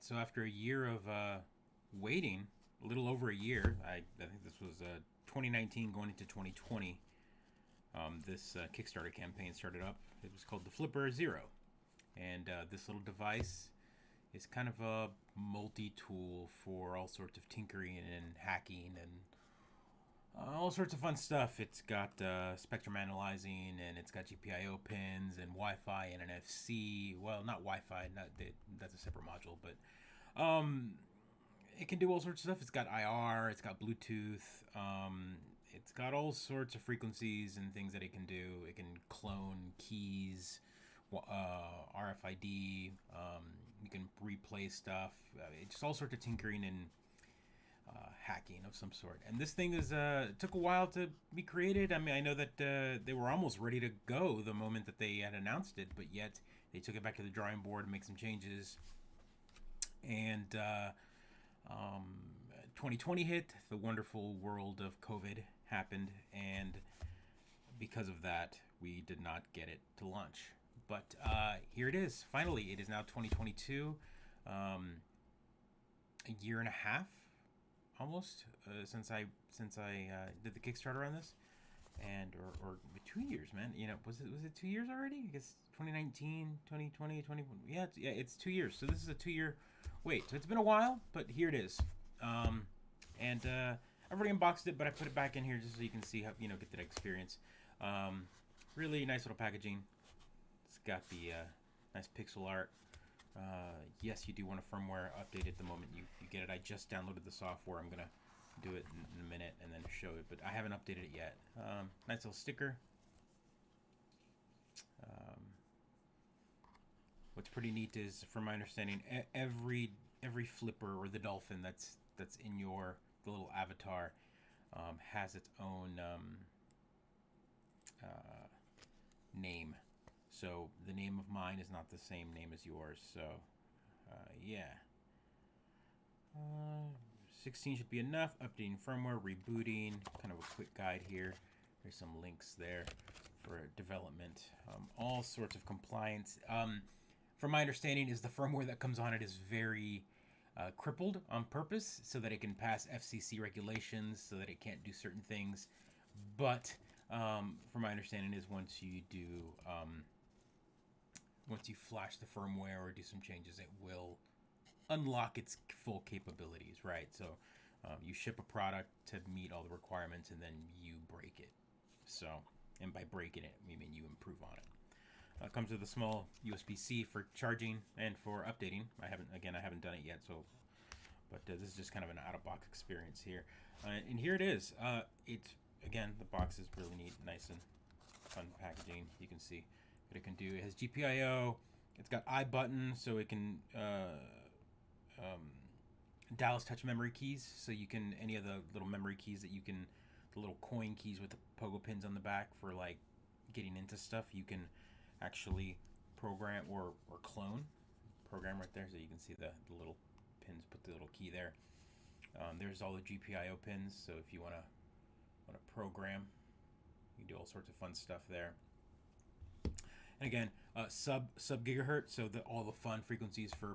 So after a year of waiting, a little over a year, I think this was 2019 going into 2020. This Kickstarter campaign started up. It was called the Flipper Zero, and this little device is kind of a multi-tool for all sorts of tinkering and hacking and all sorts of fun stuff. It's got spectrum analyzing, and it's got GPIO pins and Wi-Fi and NFC. Well, not Wi-Fi, that's a separate module, but it can do all sorts of stuff. It's got IR, it's got Bluetooth, it's got all sorts of frequencies and things that it can do. It can clone keys, RFID. You can replay stuff. It's just all sorts of tinkering and hacking of some sort. And this thing is took a while to be created. I mean, I know that they were almost ready to go the moment that they had announced it, but yet they took it back to the drawing board and make some changes. And 2020 hit. The wonderful world of COVID happened, and because of that, we did not get it to launch. But here it is. Finally, it is now 2022. A year and a half almost since I did the Kickstarter on this, and or 2 years, man. You know, was it 2 years already? I guess 2019, 2020, 21. Yeah, it's 2 years. So this is a 2 year wait. So it's been a while, but here it is. And I've already unboxed it, but I put it back in here just so you can see how, get that experience. Really nice little packaging. It's got the nice pixel art. Yes, you do want a firmware update at the moment you get it. I just downloaded the software. I'm gonna do it in a minute and then show it, but I haven't updated it yet. Nice little sticker. What's pretty neat is, from my understanding, every flipper or the dolphin that's in the little avatar has its own name. So the name of mine is not the same name as yours. So yeah. 16 should be enough. Updating firmware, rebooting, kind of a quick guide here. There's some links there for development. All sorts of compliance. From my understanding, is the firmware that comes on it is very crippled on purpose so that it can pass FCC regulations, so that it can't do certain things. But from my understanding is once you flash the firmware or do some changes, it will unlock its full capabilities, right? So you ship a product to meet all the requirements, and then you break it. So, and by breaking it, we mean you improve on it. Comes with a small USB-C for charging and for updating. I haven't done it yet, so, but this is just kind of an out-of-box experience here. And here it is. Again, the box is really neat, nice and fun packaging. You can see what it can do. It has GPIO. It's got I button, so it can Dallas touch memory keys. So you can, any of the little memory keys that you can, the little coin keys with the pogo pins on the back for like getting into stuff, you can actually program or clone. Program right there, so you can see the little pins. Put the little key there. There's all the GPIO pins. So if you want to program, you can do all sorts of fun stuff there. And again, sub gigahertz, so all the fun frequencies for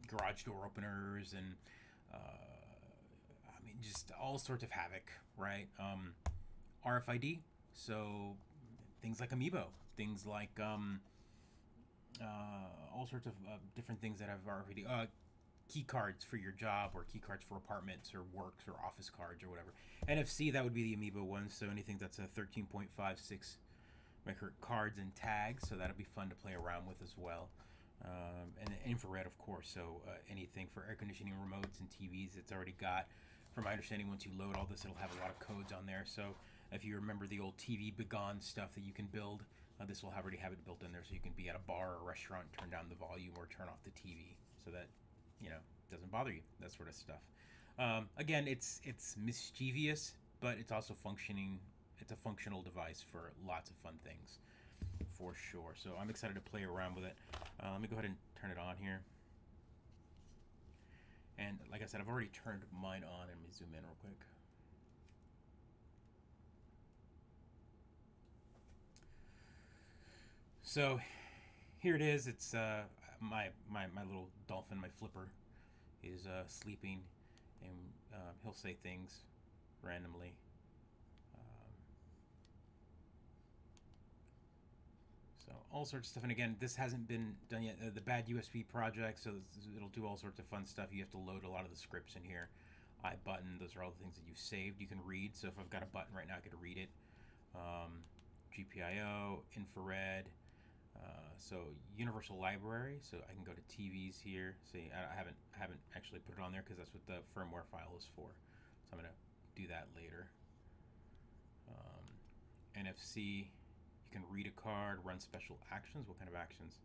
garage door openers and I mean, just all sorts of havoc, right? RFID, so things like Amiibo, things like all sorts of different things that have RFID. Key cards for your job, or key cards for apartments or works or office cards or whatever. NFC, that would be the Amiibo one, so anything that's a 13.56 megahertz cards and tags, so that'll be fun to play around with as well. And infrared, of course, so anything for air conditioning remotes and TVs, it's already got. From my understanding, once you load all this, it'll have a lot of codes on there. So if you remember the old TV Begone stuff that you can build, this will already have it built in there, so you can be at a bar or a restaurant, turn down the volume or turn off the TV, so that doesn't bother you. That sort of stuff. Again, it's mischievous, but it's also functioning. It's a functional device for lots of fun things, for sure. So I'm excited to play around with it. Let me go ahead and turn it on here. And like I said, I've already turned mine on. Let me zoom in real quick. So here it is. It's my little dolphin, my flipper, is sleeping, and he'll say things randomly. Um, so all sorts of stuff. And again, this hasn't been done yet. The bad USB project, so it'll do all sorts of fun stuff. You have to load a lot of the scripts in here. iButton, those are all the things that you've saved. You can read. So if I've got a button right now, I could read it. GPIO, infrared. So Universal Library. So I can go to TVs here. See, I haven't actually put it on there because that's what the firmware file is for. So I'm gonna do that later. NFC. You can read a card, run special actions. What kind of actions?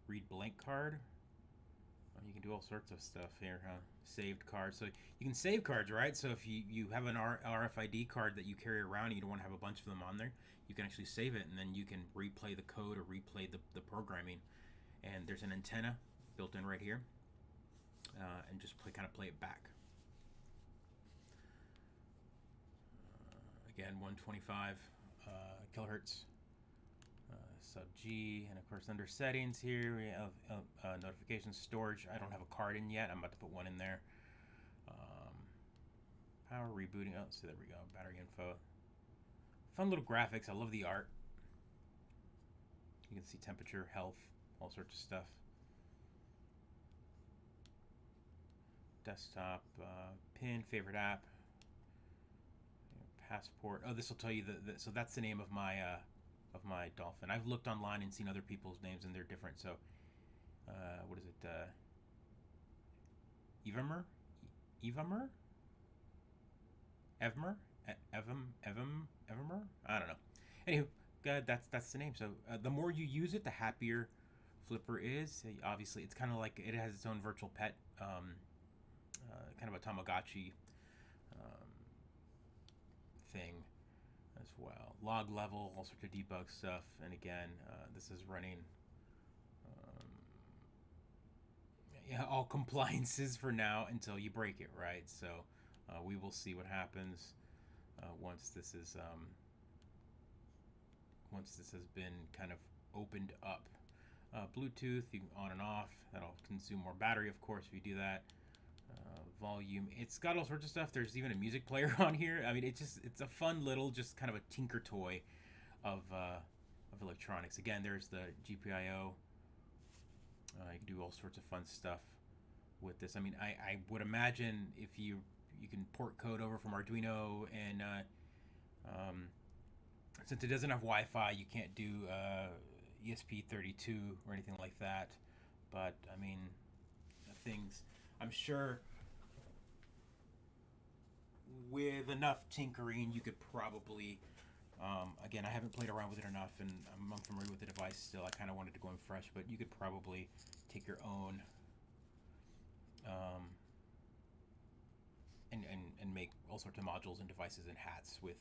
Read blank card. You can do all sorts of stuff here, huh? Saved cards. So you can save cards, right? So if you have an RFID card that you carry around and you don't want to have a bunch of them on there, you can actually save it, and then you can replay the code or replay the programming. And there's an antenna built in right here, and just kind of play it back. Again, 125 kilohertz. Sub G, and of course under settings here we have notifications, storage. I don't have a card in yet. I'm about to put one in there. Power rebooting. Oh, so there we go. Battery info. Fun little graphics. I love the art. You can see temperature, health, all sorts of stuff. Desktop, pin, favorite app, passport. Oh, this will tell you so that's the name of my dolphin. I've looked online and seen other people's names, and they're different. So, what is it? Evamer? Evmer? Evamer? I don't know. Anywho, that's the name. So the more you use it, the happier Flipper is. Obviously, it's kind of like it has its own virtual pet, kind of a Tamagotchi thing as well. Log level, all sorts of debug stuff, and again, this is running all compliances for now until you break it, right? So we will see what happens once this has been kind of opened up. Bluetooth, you can on and off. That'll consume more battery, of course, if you do that. Volume. It's got all sorts of stuff. There's even a music player on here. I mean, it's a fun little, just kind of a tinker toy of electronics. Again, there's the GPIO. You can do all sorts of fun stuff with this. I mean, I would imagine if you can port code over from Arduino, and since it doesn't have Wi-Fi, you can't do ESP32 or anything like that. But I mean, things, I'm sure with enough tinkering, you could probably, again, I haven't played around with it enough, and I'm unfamiliar with the device still. I kind of wanted to go in fresh, but you could probably take your own and make all sorts of modules and devices and hats with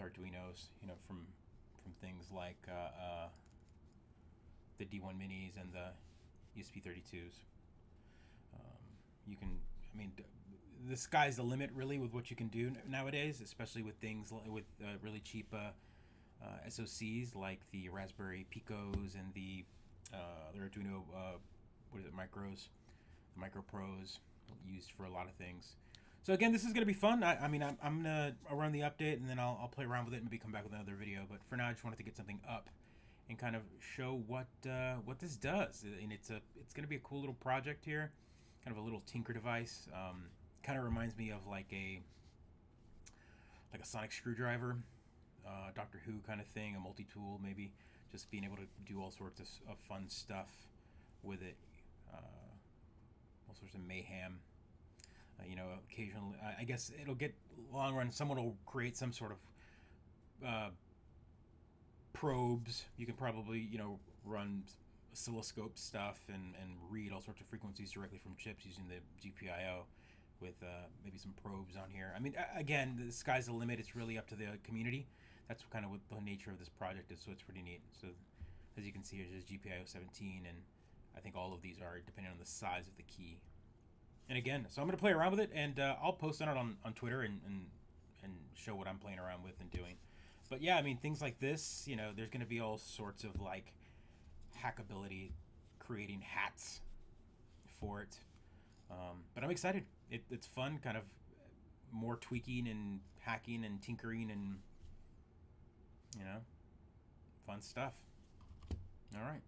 Arduinos, you know, from things like the D1 minis and the ESP32s. You can, I mean, the sky's the limit really with what you can do nowadays, especially with things with really cheap SoCs like the Raspberry Picos and the Arduino Micros, the Micro Pros, used for a lot of things. So again, this is going to be fun. I mean, I'm going to run the update, and then I'll play around with it and maybe come back with another video. But for now, I just wanted to get something up and kind of show what this does. And it's going to be a cool little project here, kind of a little tinker device. Kind of reminds me of like a sonic screwdriver, Doctor Who kind of thing, a multi-tool maybe. Just being able to do all sorts of fun stuff with it, all sorts of mayhem. You know, occasionally, I guess it'll get long run. Someone will create some sort of probes. You can probably, you know, run oscilloscope stuff and read all sorts of frequencies directly from chips using the GPIO with maybe some probes on here. I mean, again, the sky's the limit. It's really up to the community. That's kind of what the nature of this project is, so it's pretty neat. So as you can see, there's GPIO 17, and I think all of these are depending on the size of the key. And again, so I'm going to play around with it, and I'll post on it on Twitter and show what I'm playing around with and doing. But yeah, I mean, things like this, you know, there's going to be all sorts of like hackability, creating hats for it. But I'm excited. It's fun, kind of more tweaking and hacking and tinkering and, you know, fun stuff. All right.